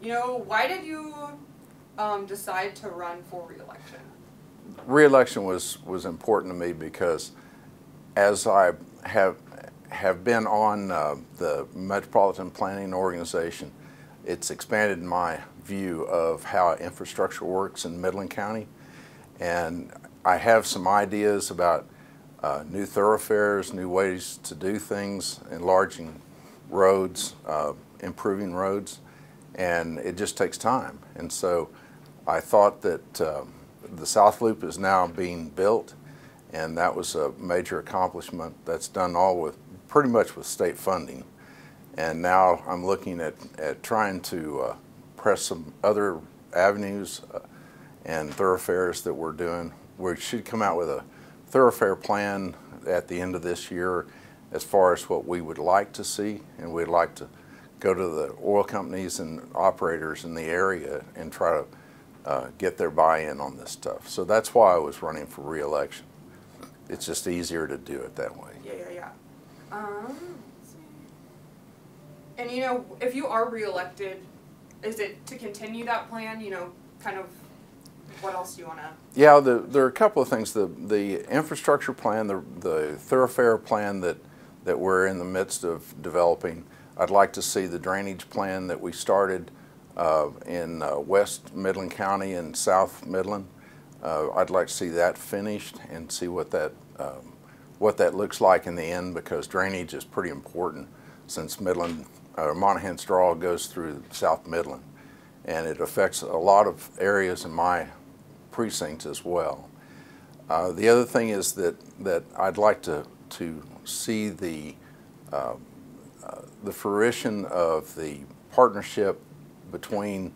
Why did you decide to run for re-election? Re-election was important to me because as I have been on the Metropolitan Planning Organization, it's expanded my view of how infrastructure works in Midland County, and I have some ideas about new thoroughfares, new ways to do things, enlarging roads, improving roads, and it just takes time. And so I thought that the South Loop is now being built, and that was a major accomplishment. That's done all with pretty much with state funding. And now I'm looking at trying to press some other avenues and thoroughfares that we're doing. We should come out with a thoroughfare plan at the end of this year as far as what we would like to see, and we'd like to go to the oil companies and operators in the area and try to get their buy-in on this stuff. So that's why I was running for re-election. It's just easier to do it that way. Yeah. Let's see. And if you are re-elected, is it to continue that plan? Kind of what else do you want to? Yeah, there are a couple of things. The infrastructure plan, the thoroughfare plan that we're in the midst of developing. I'd like to see the drainage plan that we started in West Midland County and South Midland. I'd like to see that finished and see what that looks like in the end, because drainage is pretty important since Monahans Straw goes through South Midland, and it affects a lot of areas in my precinct as well. The other thing is that I'd like to see the fruition of the partnership between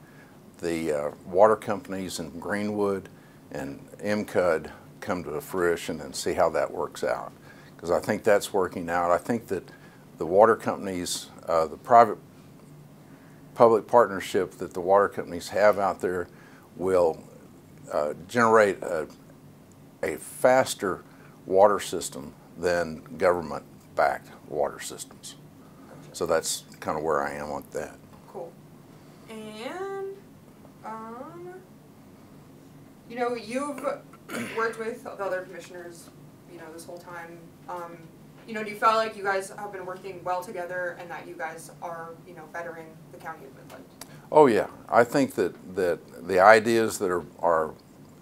the water companies in Greenwood and MCUD come to fruition, and see how that works out, because I think that's working out. I think that the water companies, the private-public partnership that the water companies have out there will generate a faster water system than government-backed water systems. So that's kind of where I am with that. Cool. And, you've worked with the other commissioners, this whole time. Do you feel like you guys have been working well together and that you guys are, bettering the county of Midland? Oh yeah, I think that the ideas that are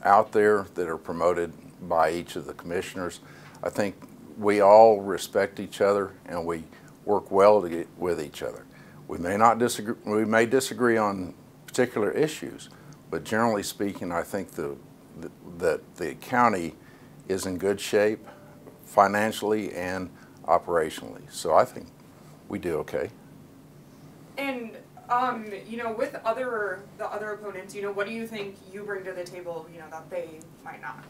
out there that are promoted by each of the commissioners, I think we all respect each other and we work well with each other. We may not disagree. We may disagree on particular issues, but generally speaking, I think that the county is in good shape financially and operationally. So I think we do okay. And with the other opponents, what do you think you bring to the table, that they might not?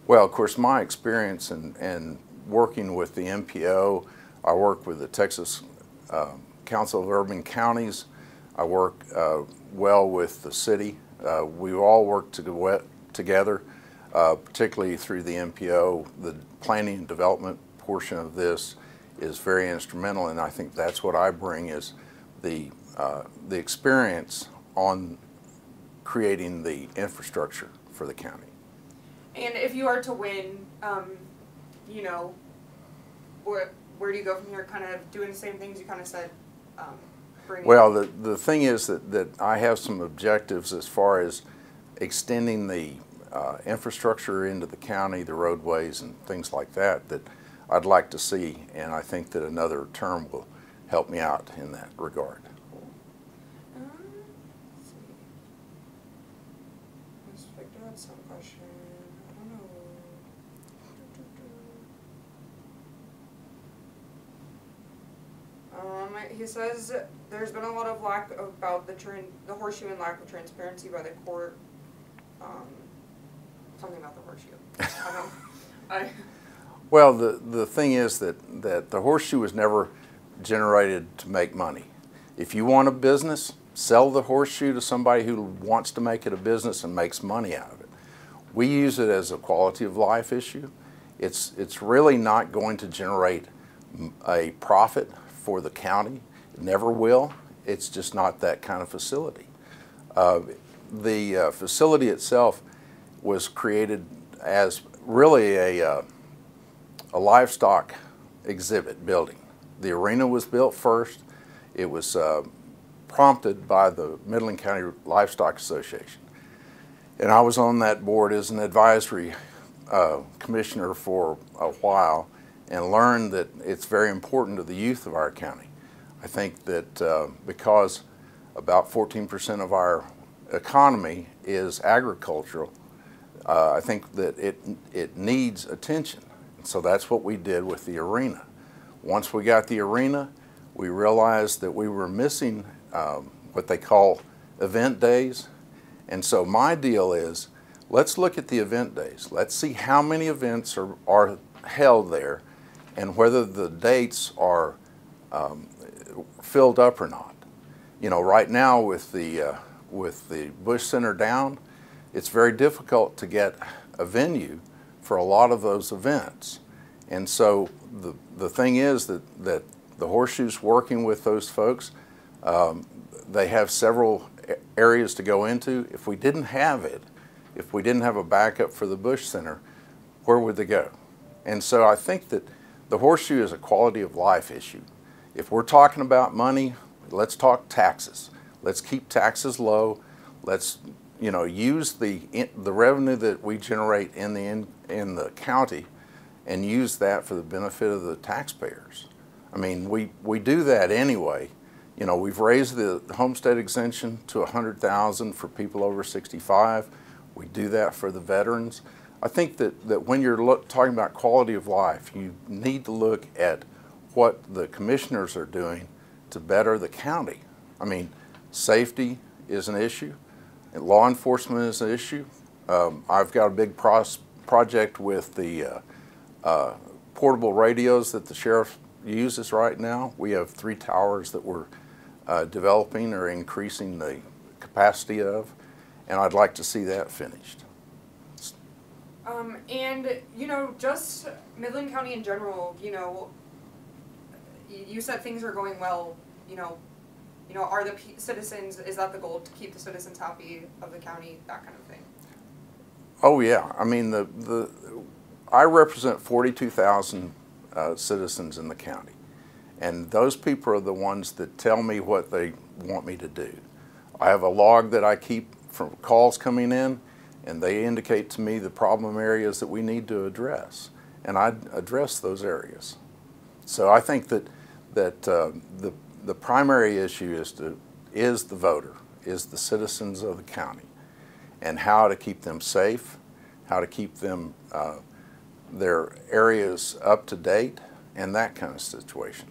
Well, of course, my experience in working with the MPO, I work with the Texas Council of Urban Counties. I work well with the city. We all work together, particularly through the MPO. The planning and development portion of this is very instrumental, and I think that's what I bring, is the experience on creating the infrastructure for the county. And if you are to win, where do you go from here? Kind of doing the same things you kind of said. Well, the thing is that I have some objectives as far as extending the infrastructure into the county, the roadways and things like that I'd like to see, and I think that another term will help me out in that regard. Let's see. Let's figure out some question. I don't know. He says there's been a lot of lack about the horseshoe and lack of transparency by the court. Something about the horseshoe. I don't. Well, the thing is that the horseshoe was never generated to make money. If you want a business, sell the horseshoe to somebody who wants to make it a business and makes money out of it. We use it as a quality of life issue. It's really not going to generate a profit for the county. It never will. It's just not that kind of facility. The facility itself was created as really a livestock exhibit building. The arena was built first. It was prompted by the Midland County Livestock Association. And I was on that board as an advisory commissioner for a while and learned that it's very important to the youth of our county. I think that because about 14% of our economy is agricultural, I think that it needs attention. And so that's what we did with the arena. Once we got the arena, we realized that we were missing what they call event days. And so my deal is, let's look at the event days. Let's see how many events are held there and whether the dates are filled up or not. You know, right now with the Bush Center down, it's very difficult to get a venue for a lot of those events. And so the thing is that the Horseshoe's working with those folks. They have several areas to go into. If we didn't have it, if we didn't have a backup for the Bush Center, where would they go? And so I think that the Horseshoe is a quality of life issue. If we're talking about money, let's talk taxes. Let's keep taxes low. Let's, you know, use the revenue that we generate in the county and use that for the benefit of the taxpayers. I mean, we do that anyway. You know, we've raised the homestead exemption to $100,000 for people over 65. We do that for the veterans. I think that when you're talking about quality of life, you need to look at what the commissioners are doing to better the county. I mean, safety is an issue, and law enforcement is an issue. I've got a big project with the portable radios that the sheriff uses right now. We have 3 towers that we're developing or increasing the capacity of, and I'd like to see that finished. And, you know, just Midland County in general, you know, you said things are going well, you know, are the citizens, is that the goal, to keep the citizens happy of the county, that kind of thing? Oh yeah, I mean, I represent 42,000 citizens in the county, and those people are the ones that tell me what they want me to do. I have a log that I keep from calls coming in, and they indicate to me the problem areas that we need to address, and I address those areas. So I think that the primary issue is the voter, is the citizens of the county, and how to keep them safe, how to keep them their areas up to date, and that kind of situation.